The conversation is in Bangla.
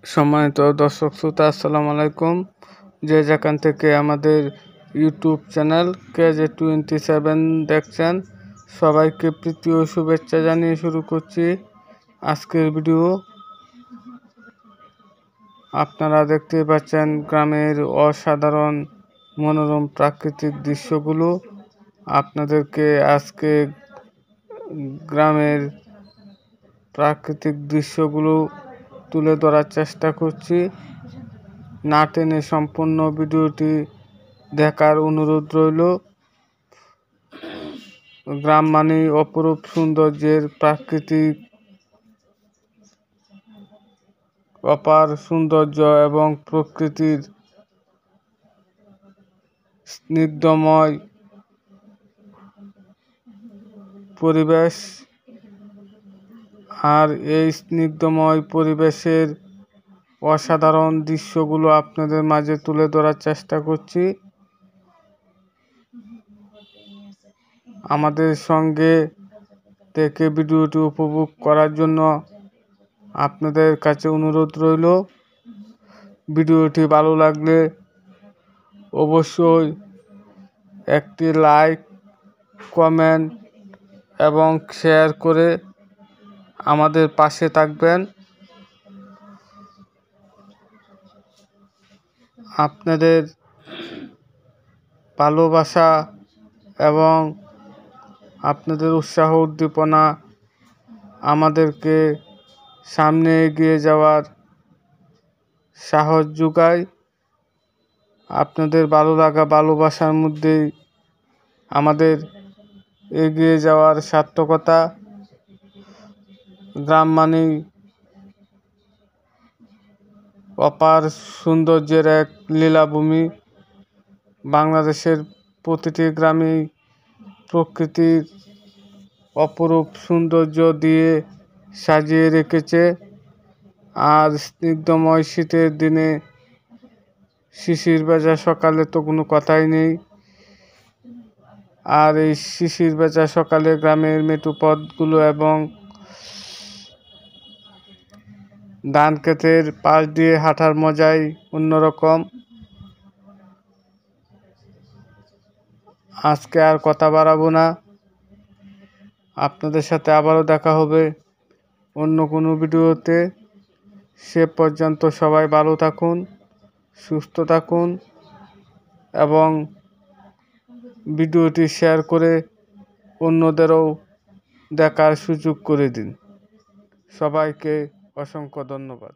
সম্মানিত দর্শক শ্রোতা, আসসালামু আলাইকুম। যে যেখান থেকে আমাদের ইউটিউব চ্যানেল KJ27 দেখছেন, সবাইকে প্রীতি ও শুভেচ্ছা জানিয়ে শুরু করছি আজকের ভিডিও। আপনারা দেখতে পাচ্ছেন গ্রামের অসাধারণ মনোরম প্রাকৃতিক দৃশ্যগুলো। আপনাদেরকে আজকে গ্রামের প্রাকৃতিক দৃশ্যগুলো তুলে ধরার চেষ্টা করছি। না টেনে সম্পূর্ণ ভিডিওটি দেখার অনুরোধ রইল। গ্রাম মানেই অপরূপ সৌন্দর্যের প্রাকৃতিক অপার সৌন্দর্য এবং প্রকৃতির স্নিগ্ধময় পরিবেশ। আর এই স্নিগ্ধময় পরিবেশের অসাধারণ দৃশ্যগুলো আপনাদের মাঝে তুলে ধরার চেষ্টা করছি। আমাদের সঙ্গে থেকে ভিডিওটি উপভোগ করার জন্য আপনাদের কাছে অনুরোধ রইল। ভিডিওটি ভালো লাগলে অবশ্যই একটি লাইক, কমেন্ট এবং শেয়ার করে আমাদের পাশে থাকবেন। আপনাদের ভালোবাসা এবং আপনাদের উৎসাহ উদ্দীপনা আমাদেরকে সামনে এগিয়ে যাওয়ার সাহস যোগায়। আপনাদের ভালো লাগা, ভালোবাসার মধ্যেই আমাদের এগিয়ে যাওয়ার সার্থকতা। গ্রাম মানেই অপার সৌন্দর্যের এক লীলাভূমি। বাংলাদেশের প্রতিটি গ্রামেই প্রকৃতির অপরূপ সৌন্দর্য দিয়ে সাজিয়ে রেখেছে। আর স্নিগ্ধময় শীতের দিনে শিশির ভেজা সকালে তো কোনো কথাই নেই। আর এই শিশির ভেজা সকালে গ্রামের মেঠো পথগুলো এবং ধান ক্ষেতের পাশ দিয়ে হাঁটার মজাই অন্যরকম। আজকে আর কথা বাড়াবো না, আপনাদের সাথে আবারও দেখা হবে অন্য কোনো ভিডিওতে। সে পর্যন্ত সবাই ভালো থাকুন, সুস্থ থাকুন এবং ভিডিওটি শেয়ার করে অন্যদেরও দেখার সুযোগ করে দিন। সবাইকে অসংখ্য ধন্যবাদ।